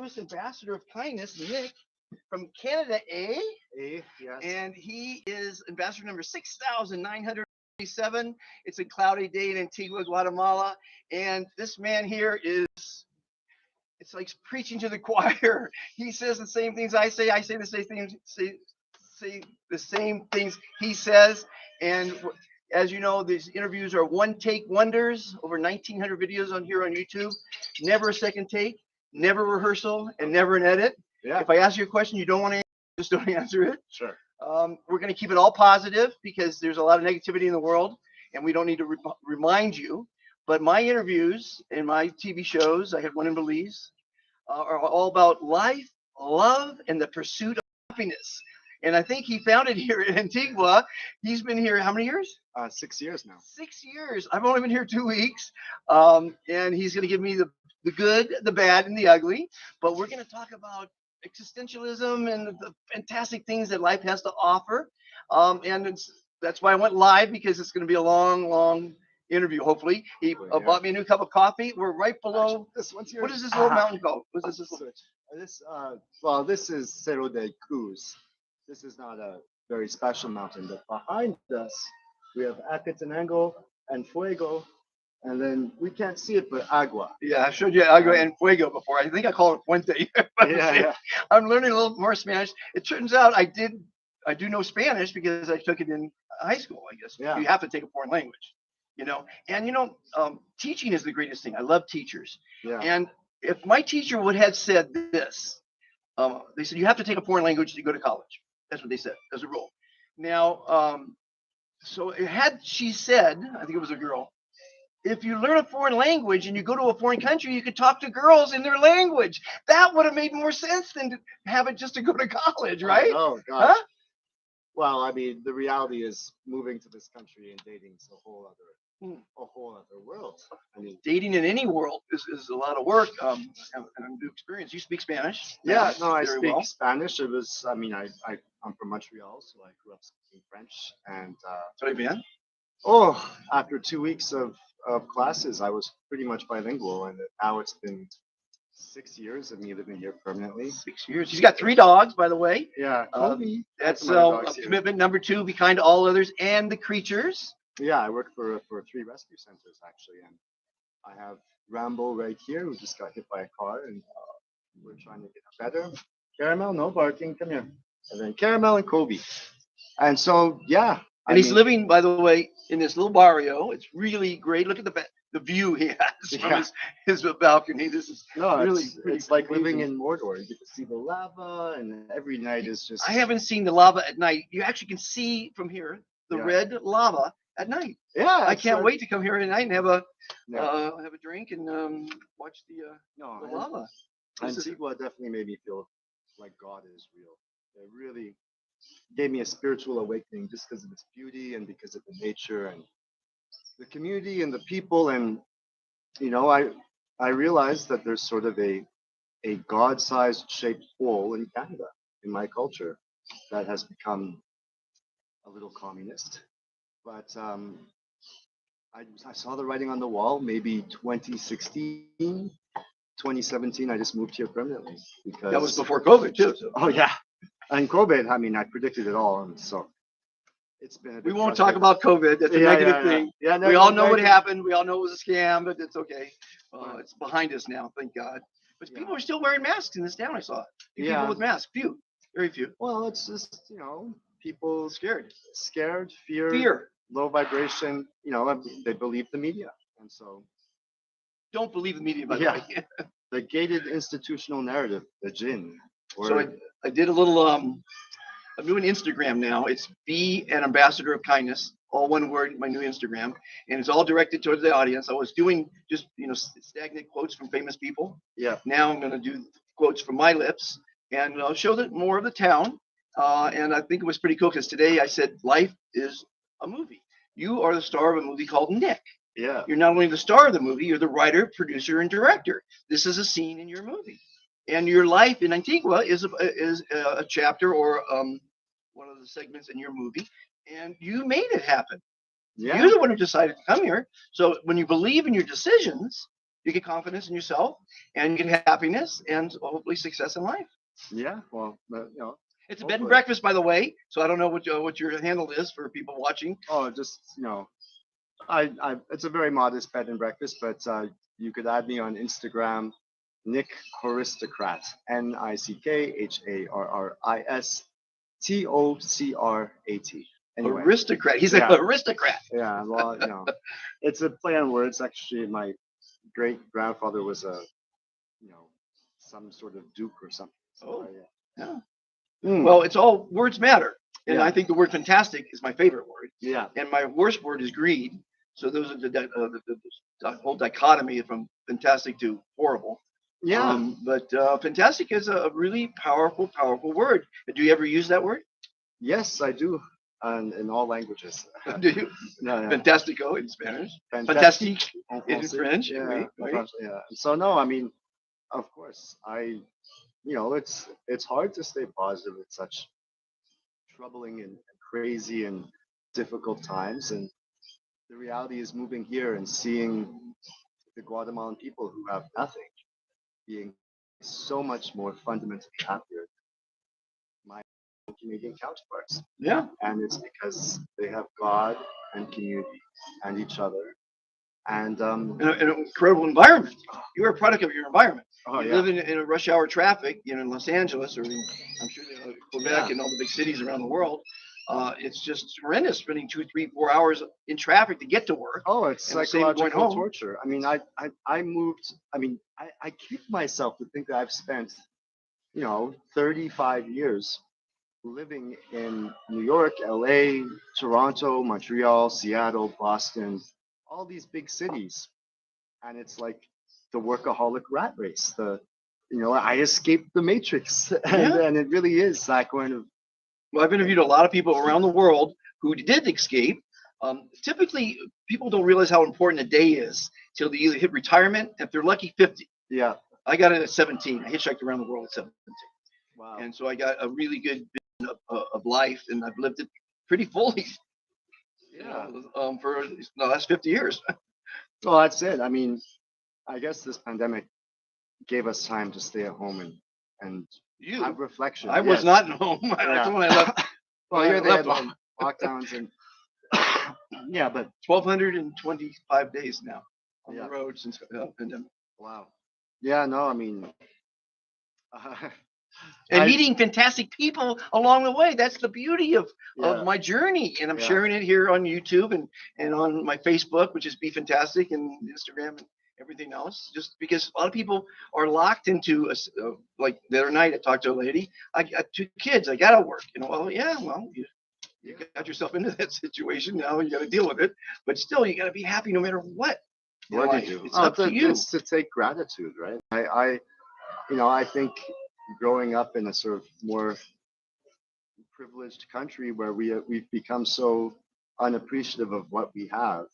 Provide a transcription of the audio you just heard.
newest ambassador of kindness, Nick, from Canada, eh? Yes. And he is ambassador number 6,937. It's a cloudy day in Antigua, Guatemala. And this man here is, it's like preaching to the choir. He says the same things I say. I say the same things, say the same things he says. And as you know, these interviews are one take wonders, over 1,900 videos on here on YouTube. Never a second take, never rehearsal, and never an edit. Yeah. If I ask you a question you don't want to answer, just don't answer it. Sure. We're going to keep it all positive because there's a lot of negativity in the world, and we don't need to remind you. But my interviews and my TV shows, I have one in Belize, are all about life, love, and the pursuit of happiness. And I think he found it here in Antigua. He's been here how many years? 6 years now. 6 years. I've only been here 2 weeks. And he's going to give me the good, the bad, and the ugly. But we're going to talk about existentialism and the fantastic things that life has to offer. That's why I went live, because it's going to be a long interview, hopefully. He bought me a new cup of coffee. We're right below. This one's here. What is this little mountain called? What is this? This is Cerro de Cruz. This is not a very special mountain, but behind us we have Acatenango and Fuego, and then we can't see it, but Agua. Yeah, I showed you Agua and Fuego before. I think I call it Puente. Yeah. I'm learning a little more Spanish. It turns out I do know Spanish because I took it in high school, I guess. Yeah. You have to take a foreign language, And teaching is the greatest thing. I love teachers. Yeah. And if my teacher would have said this, they said you have to take a foreign language to go to college. That's what they said as a rule. Now, so had she said, I think it was a girl, if you learn a foreign language and you go to a foreign country, you could talk to girls in their language. That would have made more sense than to have it just to go to college, right? Oh, gosh. Huh? Well, I mean, the reality is moving to this country and dating is a whole other world. I mean, dating in any world is a lot of work. And a new experience. You speak Spanish? Yeah, no, I very speak well. Spanish. I'm from Montreal, so I grew up speaking French. And Très bien. after 2 weeks of classes, I was pretty much bilingual, and now it's been 6 years of me living here permanently. 6 years. He's got 3 dogs, by the way. Yeah, Kobe. That's my dog's here. commitment number 2: be kind to all others and the creatures. Yeah, I work for 3 rescue centers actually, and I have Rambo right here who just got hit by a car, and we're trying to get better. Caramel, no barking, come here. And then Caramel and Kobe. And so, yeah. And he's living, by the way, in this little barrio. It's really great. Look at the view he has from his balcony. This is really pretty. It's like living in Mordor. You get to see the lava, and every night is just. I haven't seen the lava at night. You actually can see from here the red lava at night. Yeah, I can't wait to come here at night and have a drink and watch the lava. Antigua definitely made me feel like God is real. It really gave me a spiritual awakening just because of its beauty and because of the nature and the community and the people. And I realized that there's sort of a God-sized shaped hole in Canada, in my culture, that has become a little communist. But I saw the writing on the wall. Maybe 2016, 2017, I just moved here permanently because that was before COVID too. So. Oh yeah, and COVID. I mean, I predicted it all, and so it's been. We won't talk about COVID. That's a negative thing. Yeah, we all know what happened. We all know it was a scam, but it's okay. It's behind us now, thank God. But people are still wearing masks in this town. I saw people with masks. Few, very few. Well, it's just people scared, fear, low vibration. They believe the media, and so don't believe the media. By the way, the gated institutional narrative, the gin. So I did a little. I'm doing Instagram now. It's be an ambassador of kindness, all one word. My new Instagram, and it's all directed towards the audience. I was doing just stagnant quotes from famous people. Yeah. Now I'm going to do quotes from my lips, and I'll show that more of the town. And I think it was pretty cool because today I said life is a movie. You are the star of a movie called Nick. Yeah. You're not only the star of the movie, you're the writer, producer, and director. This is a scene in your movie. And your life in Antigua is a chapter or one of the segments in your movie. And you made it happen. Yeah. You're the one who decided to come here. So when you believe in your decisions, you get confidence in yourself, and you get happiness, and hopefully success in life. Yeah, well, It's a bed and hopefully. breakfast, by the way. So I don't know what your handle is for people watching. Oh, just it's a very modest bed and breakfast, but you could add me on Instagram, Nick Horistocrat, NickHoristocrat. Anyway, Aristocrat. He's yeah, an aristocrat. yeah. Well, it's a play on words. Actually, my great grandfather was some sort of duke or something. So, Oh, yeah. yeah. Well, it's all words matter, and Yeah. I think the word fantastic is my favorite word, Yeah. and my worst word is greed. So those are the whole dichotomy from fantastic to horrible. Yeah. But fantastic is a really powerful word. Do you ever use that word? Yes, I do. And in all languages. Do you? Yeah, yeah. Fantastico in Spanish. Fantastique Fantastique en in français. French. Yeah, Oui, oui. yeah. So no, I mean, of course, it's hard to stay positive at such troubling and crazy and difficult times. And the reality is moving here and seeing the Guatemalan people who have nothing being so much more fundamentally happier than my Canadian counterparts. Yeah. And it's because they have God and community and each other. And In an incredible environment. You are a product of your environment. oh You yeah, live in a rush hour traffic, in Los Angeles or I'm sure Quebec Yeah. and all the big cities around the world. It's just horrendous spending 2, 3, 4 hours in traffic to get to work. oh, it's And the same going psychological home. torture. I mean, I moved. I mean, I kick myself to think that I've spent 35 years living in New York, LA, Toronto, Montreal, Seattle, Boston, all these big cities. And it's like the workaholic rat race. I escaped the matrix. And it really is that kind of. Well, I've interviewed a lot of people around the world who did escape. Typically, people don't realize how important a day is till they either hit retirement, if they're lucky, 50. Yeah. I got it at 17. I hitchhiked around the world at 17. Wow. And so I got a really good vision of life, and I've lived it pretty fully. Yeah. For the last 50 years. Well, that's it. I mean, I guess this pandemic gave us time to stay at home and You, have reflection. I was Yes. not at home. That's when I left. Well, when I here they had left lockdowns and yeah, but 1,225 days now on Yeah. the road since pandemic. wow. Yeah, no, I mean, And I- meeting fantastic people along the way. That's the beauty of Yeah. my journey. And I'm Yeah. sharing it here on YouTube and on my Facebook, which is Be Fantastic, and Instagram and everything else. Just because a lot of people are locked into like the other night, I talked to a lady. I got 2 kids. I got to work. Well, yeah, well, you got yourself into that situation. Now you got to deal with it. But still, you got to be happy no matter what. in what do life. you do? It's up to you. It's to take gratitude, right? I think growing up in a sort of more privileged country where we've become so unappreciative of what we have,